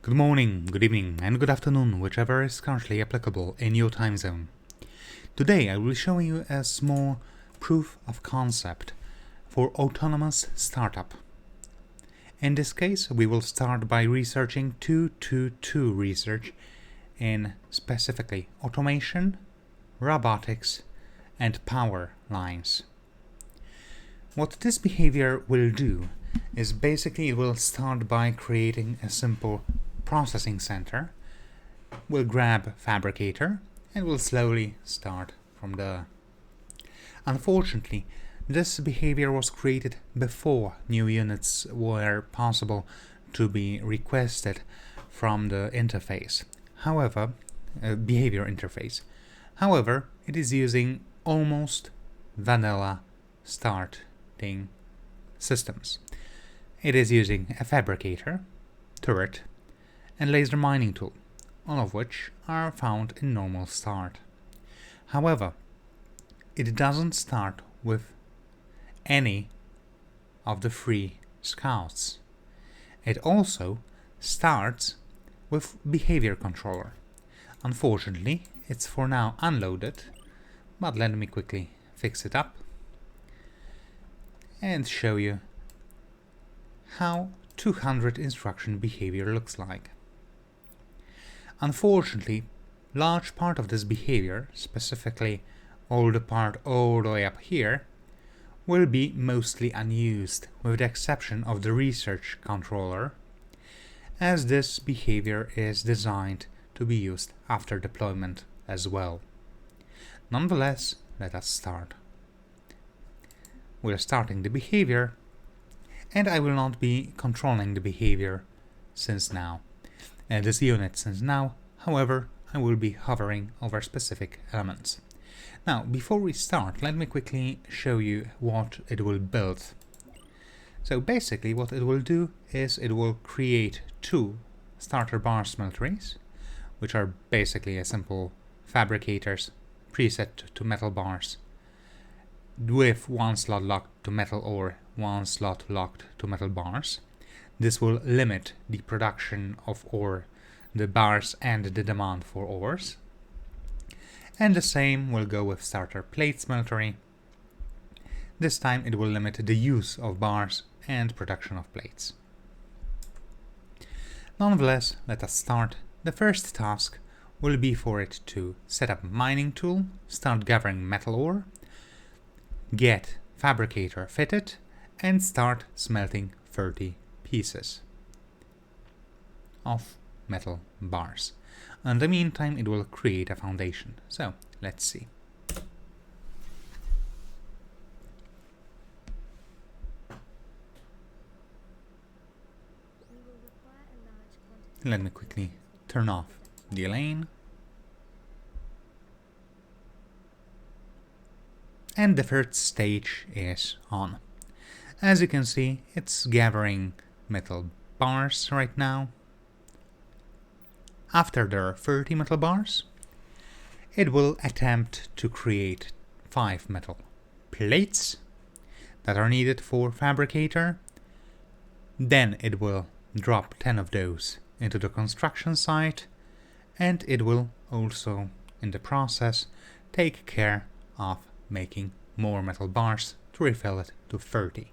Good morning, good evening, and good afternoon, whichever is currently applicable in your time zone. Today I will be showing you a small proof of concept for autonomous startup. In this case, we will start by researching 222 research in specifically automation, robotics, and power lines. What this behavior will do is basically it will start by creating a simple processing center. We'll grab fabricator and we'll slowly start from there. Unfortunately, this behavior was created before new units were possible to be requested from the interface. However, behavior interface. However, it is using almost vanilla starting systems. It is using a fabricator, turret, and laser mining tool, all of which are found in normal start. However, it doesn't start with any of the three scouts. It also starts with behavior controller. Unfortunately, it's for now unloaded, but let me quickly fix it up and show you how 200 instruction behavior looks like. Unfortunately, large part of this behavior, specifically all the part all the way up here, will be mostly unused, with the exception of the research controller, as this behavior is designed to be used after deployment as well. Nonetheless, let us start. We're starting the behavior, and I will not be controlling the behavior since now. This unit since now, however, I will be hovering over specific elements. Now, before we start, let me quickly show you what it will build. So basically what it will do is it will create two starter bar smelteries, which are basically a simple fabricators preset to metal bars, with one slot locked to metal ore, one slot locked to metal bars. This will limit the production of ore, the bars, and the demand for ores. And the same will go with starter plate smeltery. This time it will limit the use of bars and production of plates. Nonetheless, let us start. The first task will be for it to set up a mining tool, start gathering metal ore, get fabricator fitted, and start smelting 30 pieces of metal bars. In the meantime, it will create a foundation. So let's see. Let me quickly turn off the lane. And the first stage is on. As you can see, it's gathering metal bars right now. After there are 30 metal bars, it will attempt to create 5 metal plates that are needed for fabricator. Then it will drop 10 of those into the construction site, and it will also, in the process, take care of making more metal bars to refill it to 30.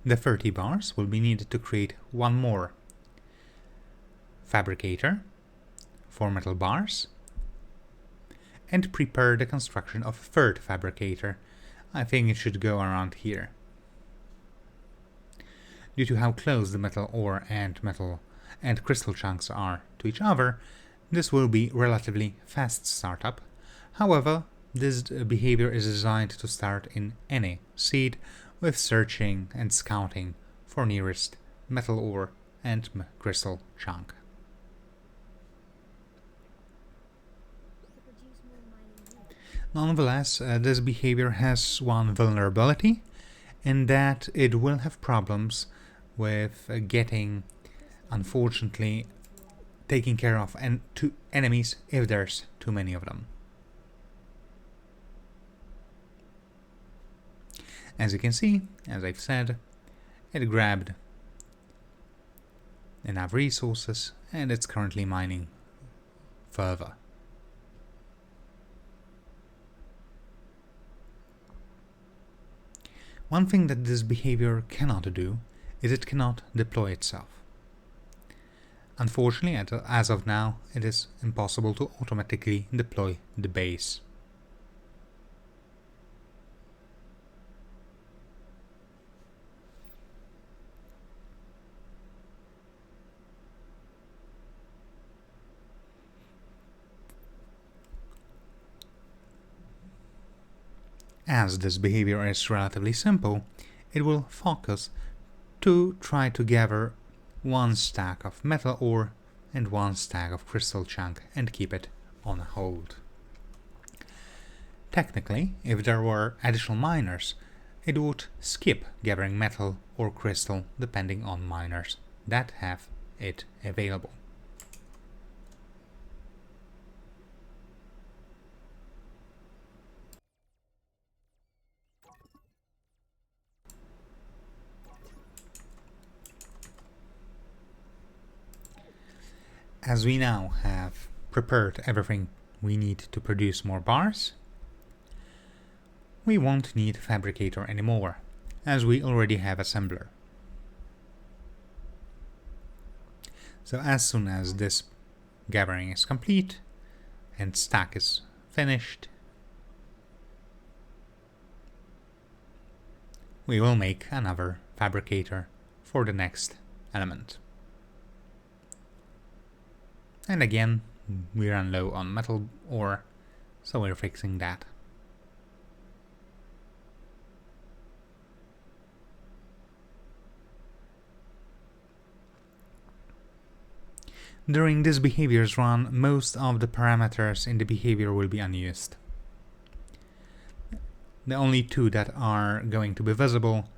The 30 bars will be needed to create one more fabricator for metal bars and prepare the construction of a third fabricator. I think it should go around here. Due to how close the metal ore and metal and crystal chunks are to each other, this will be relatively fast startup. However, this behavior is designed to start in any seed, with searching and scouting for nearest metal ore and crystal chunk. Nonetheless, this behavior has one vulnerability, in that it will have problems with getting, unfortunately, taking care of enemies if there's too many of them. As you can see, as I've said, it grabbed enough resources and it's currently mining further. One thing that this behavior cannot do is it cannot deploy itself. Unfortunately, as of now, it is impossible to automatically deploy the base. As this behavior is relatively simple, it will focus to try to gather one stack of metal ore and one stack of crystal chunk and keep it on hold. Technically, if there were additional miners, it would skip gathering metal or crystal depending on miners that have it available. As we now have prepared everything we need to produce more bars, we won't need fabricator anymore, as we already have assembler. So as soon as this gathering is complete and stack is finished, we will make another fabricator for the next element. And again, we run low on metal ore, so we're fixing that. During this behavior's run, most of the parameters in the behavior will be unused. The only two that are going to be visible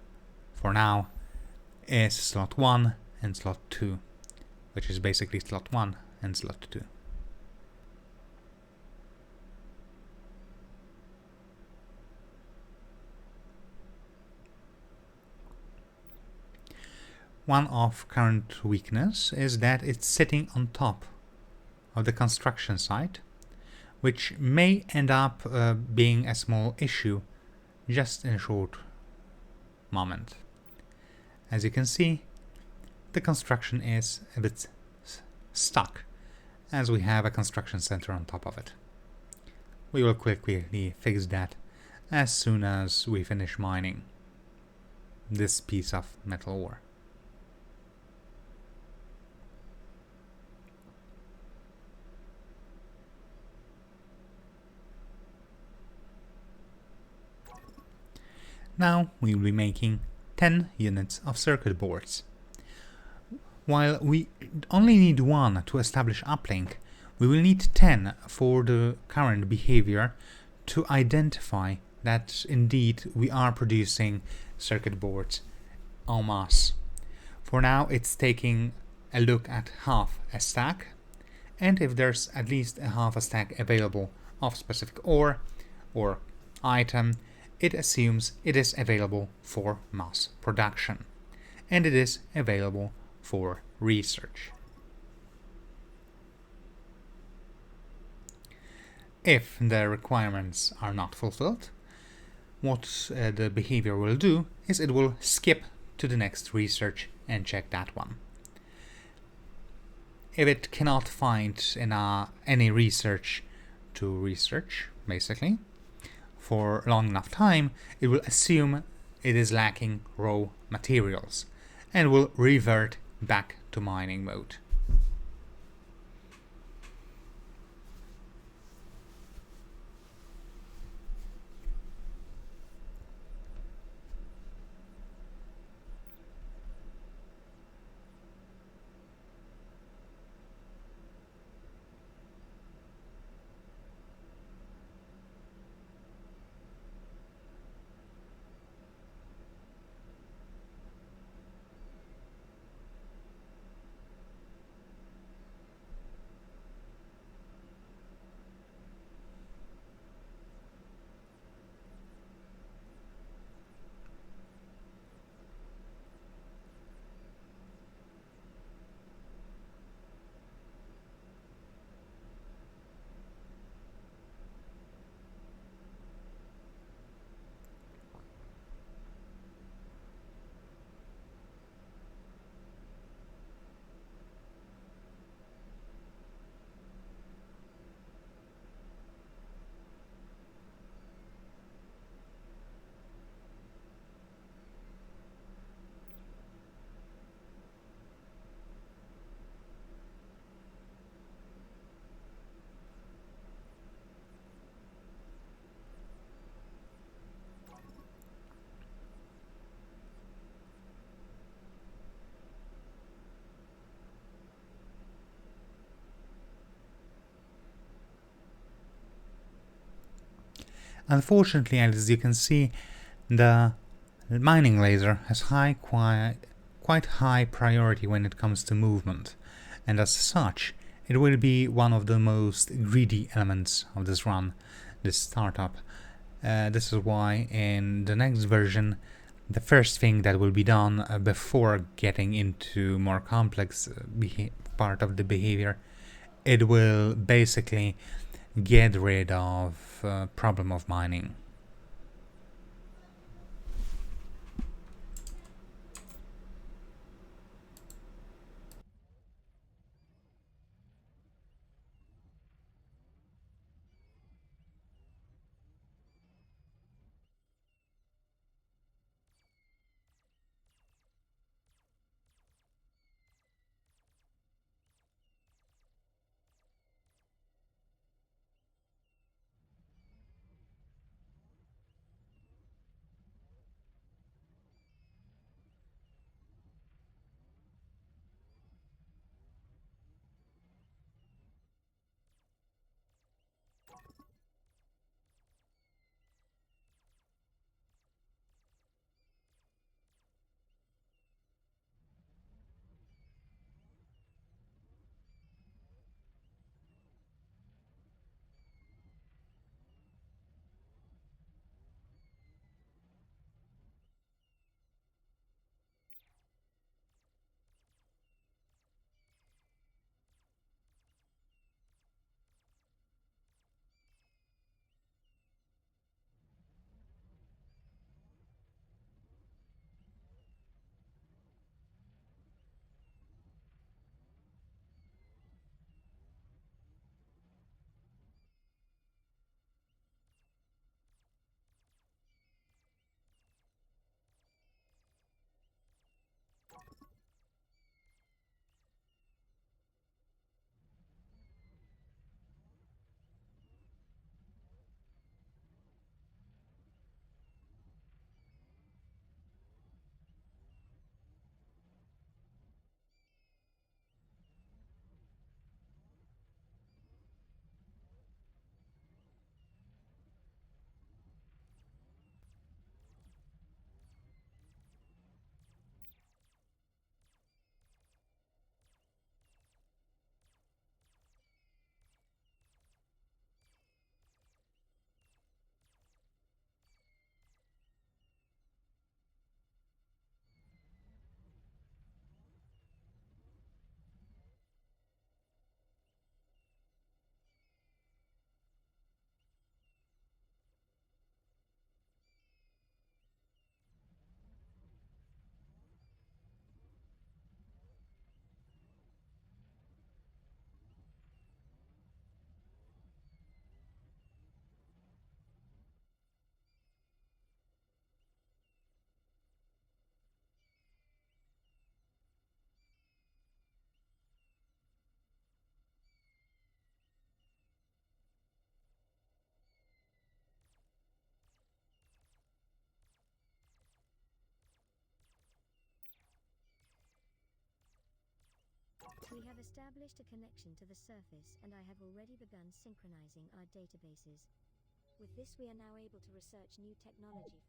for now is slot 1 and slot 2, which is basically slot 1 and slot 2. One of current weakness is that it's sitting on top of the construction site, which may end up being a small issue just in a short moment. As you can see, the construction is a bit stuck, as we have a construction center on top of it. We will quickly fix that as soon as we finish mining this piece of metal ore. Now we will be making 10 units of circuit boards. While we only need 1 to establish uplink, we will need 10 for the current behavior to identify that indeed we are producing circuit boards en masse. For now, it's taking a look at half a stack, and if there's at least a half a stack available of specific ore or item, it assumes it is available for mass production, and it is available for research. If the requirements are not fulfilled, what the behavior will do is it will skip to the next research and check that one. If it cannot find any research to research, basically, for long enough time, it will assume it is lacking raw materials and will revert back to mining mode. Unfortunately, as you can see, the mining laser has quite high priority when it comes to movement, and as such, it will be one of the most greedy elements of this run, this startup. This is why in the next version, the first thing that will be done before getting into more complex part of the behavior, it will basically get rid of problem of mining. We have established a connection to the surface, and I have already begun synchronizing our databases. With this, we are now able to research new technology.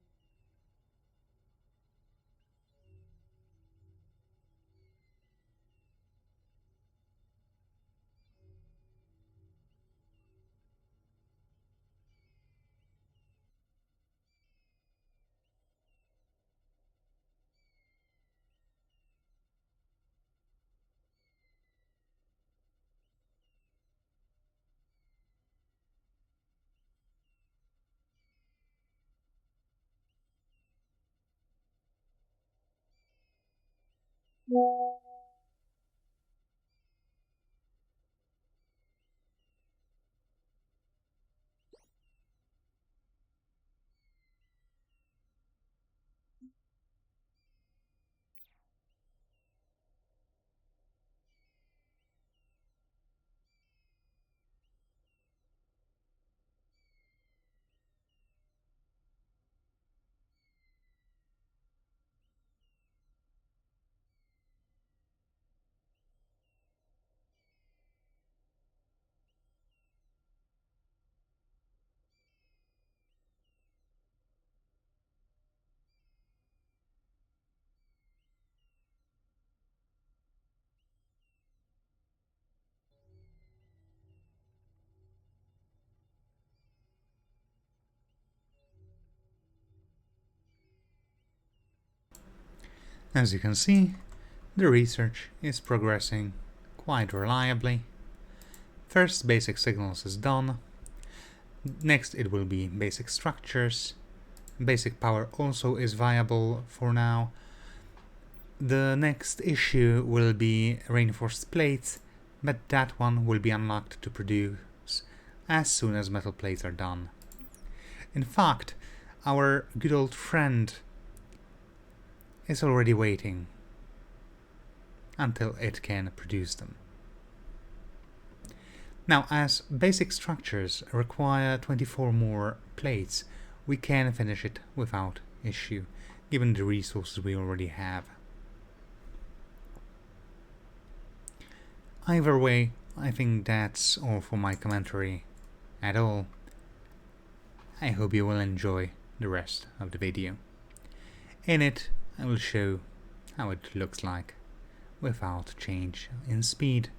As you can see, the research is progressing quite reliably. First, basic signals is done. Next, it will be basic structures. Basic power also is viable for now. The next issue will be reinforced plates, but that one will be unlocked to produce as soon as metal plates are done. In fact, our good old friend is already waiting until it can produce them. Now, as basic structures require 24 more plates, we can finish it without issue, given the resources we already have. Either way, I think that's all for my commentary at all. I hope you will enjoy the rest of the video. In it, I will show how it looks like without change in speed.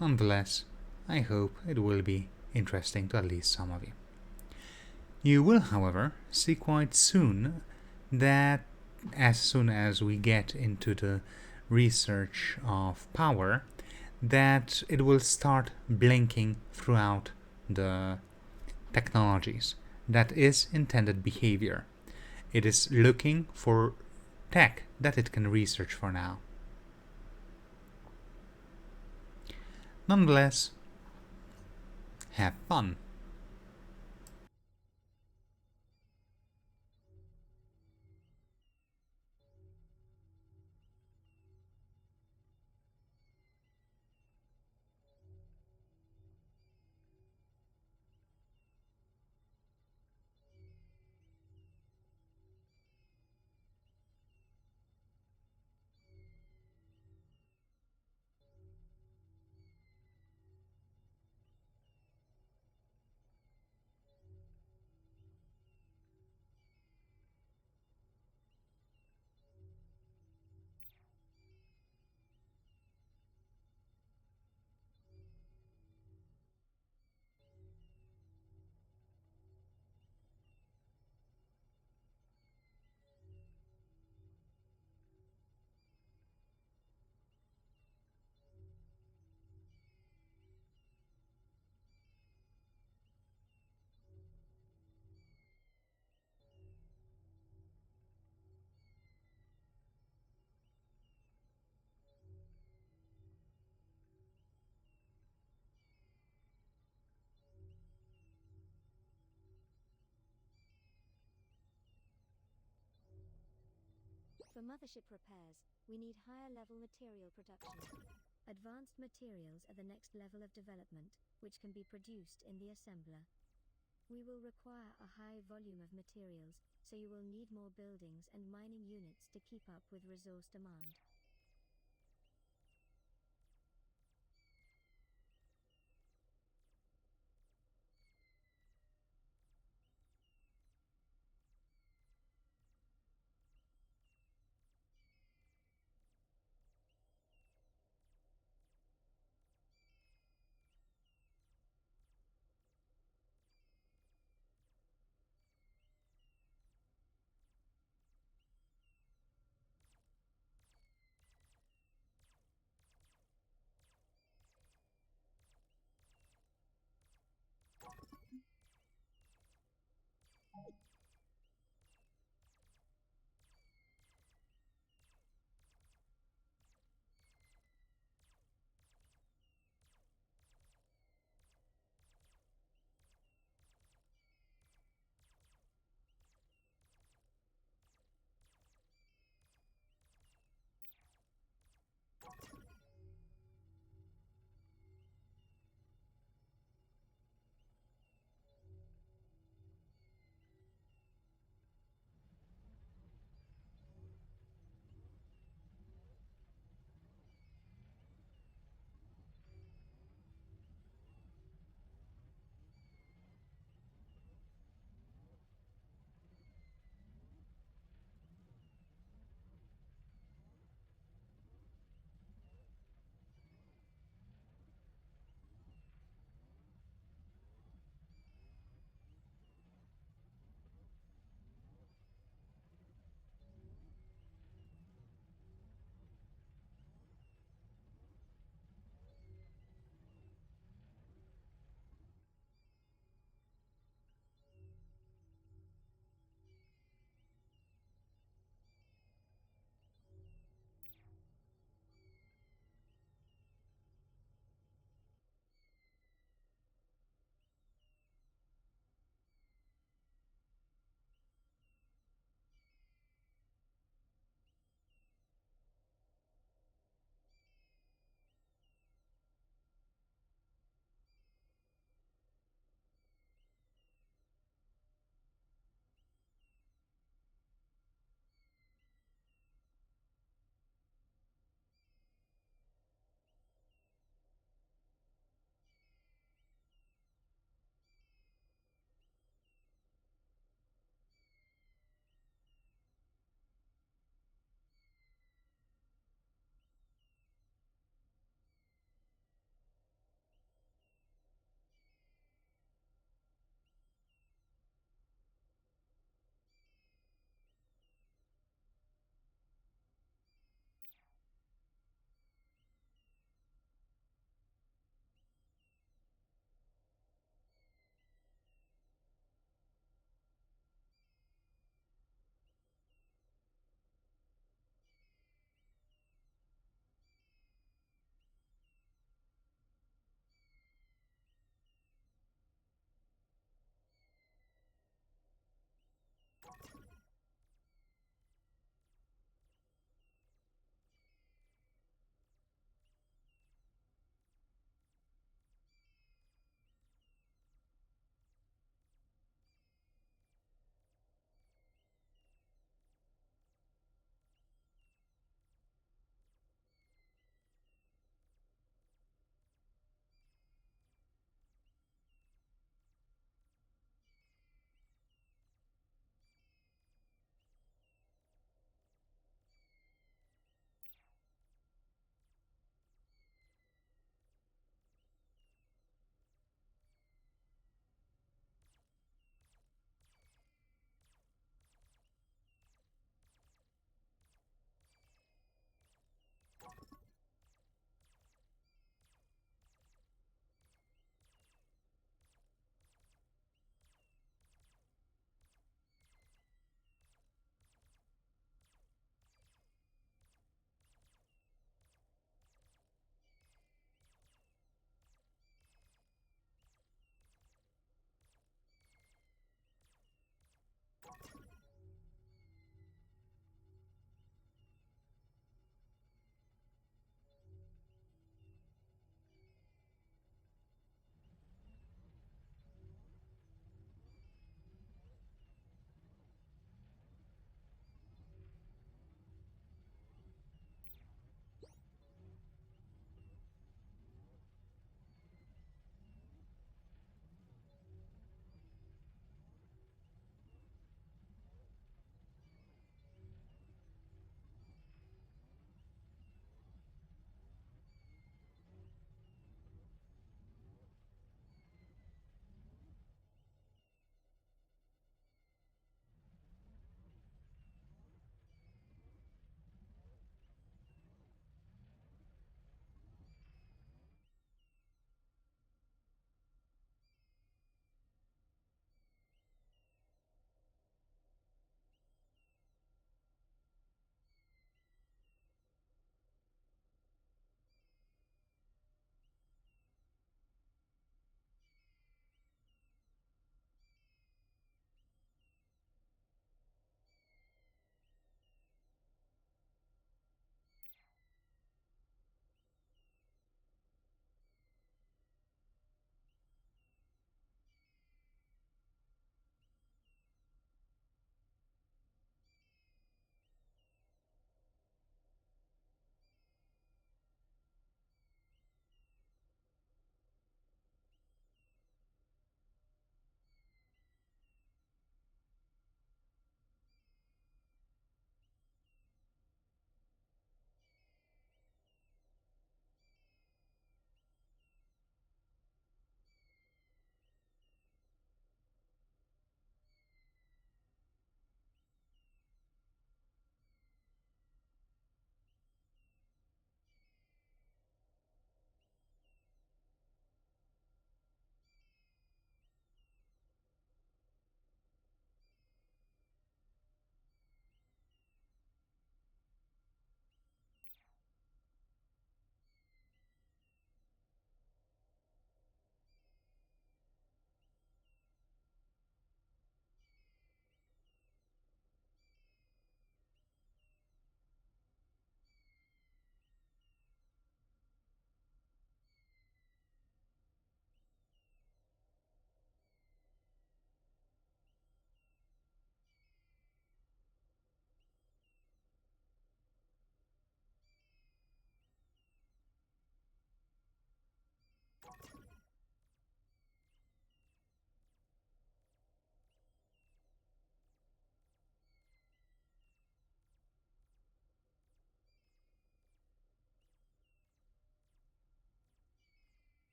Nonetheless, I hope it will be interesting to at least some of you. You will, however, see quite soon that as soon as we get into the research of power, that it will start blinking throughout the technologies. That is intended behavior. It is looking for tech that it can research for now. Nonetheless, have fun. For mothership repairs, we need higher level material production. Advanced materials are the next level of development, which can be produced in the assembler. We will require a high volume of materials, so you will need more buildings and mining units to keep up with resource demand.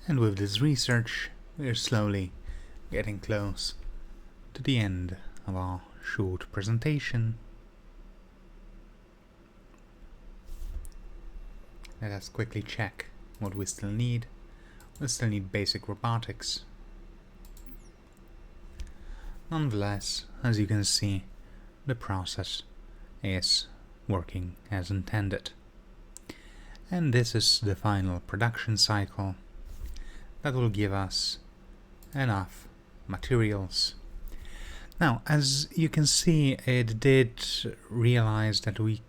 And with this research, we are slowly getting close to the end of our short presentation. Let us quickly check what we still need. We still need basic robotics. Nonetheless, as you can see, the process is working as intended. And this is the final production cycle that will give us enough materials. Now, as you can see, it did realize that we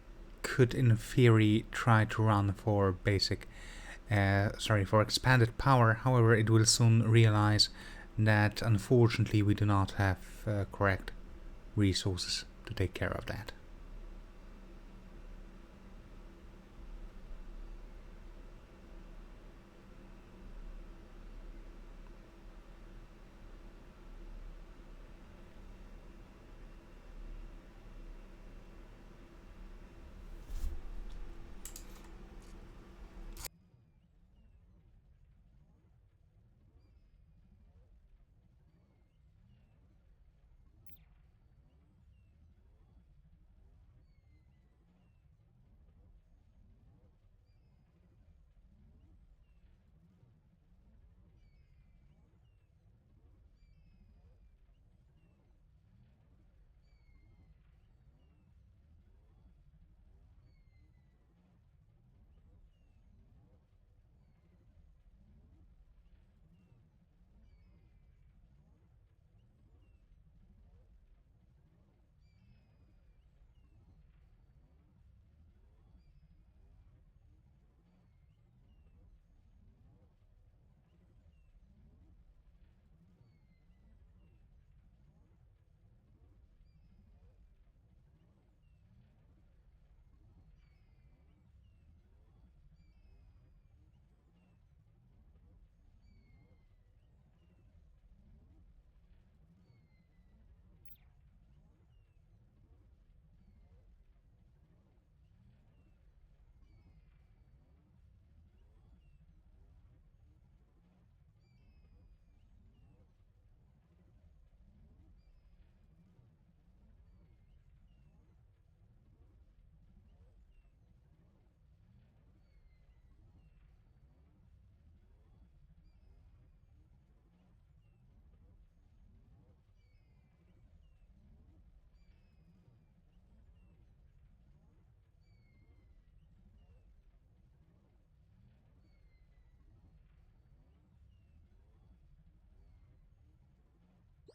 could in theory try to run for for expanded power. However, it will soon realize that unfortunately we do not have correct resources to take care of that.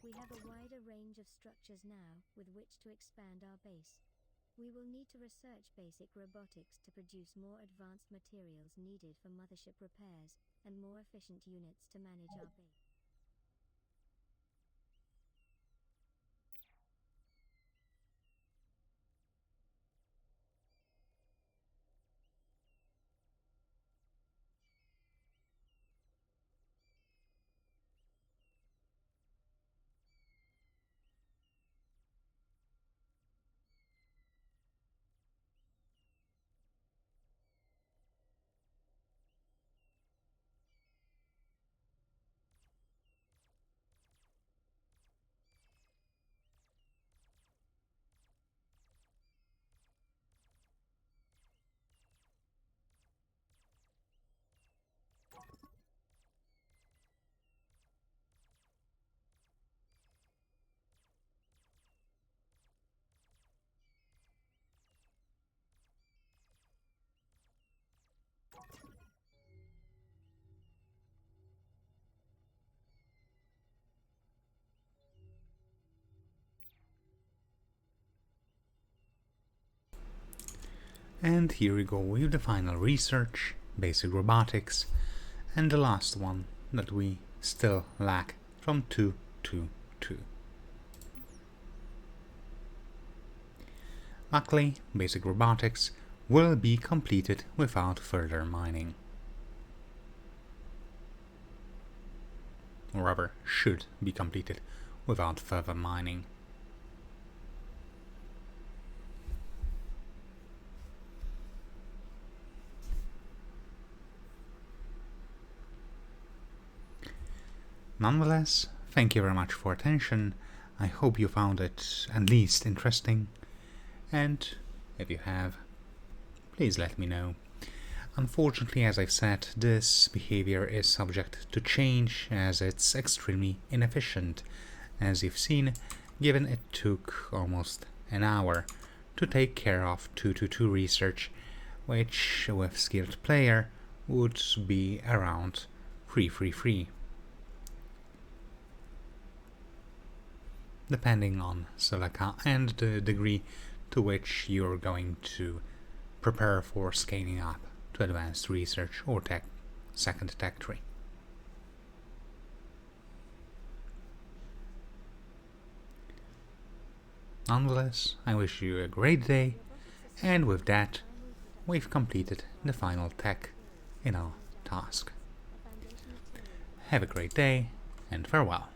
We have a wider range of structures now with which to expand our base. We will need to research basic robotics to produce more advanced materials needed for mothership repairs, and more efficient units to manage our base. And here we go with the final research, basic robotics, and the last one that we still lack from 222. Luckily, basic robotics will be completed without further mining. Or rather, should be completed without further mining. Nonetheless, thank you very much for attention. I hope you found it at least interesting, and if you have, please let me know. Unfortunately, as I've said, this behavior is subject to change as it's extremely inefficient. As you've seen, given it took almost an hour to take care of 222 research, which with skilled player would be around 333. Depending on silica and the degree to which you're going to prepare for scaling up to advanced research or second tech tree. Nonetheless, I wish you a great day, and with that, we've completed the final tech in our task. Have a great day, and farewell.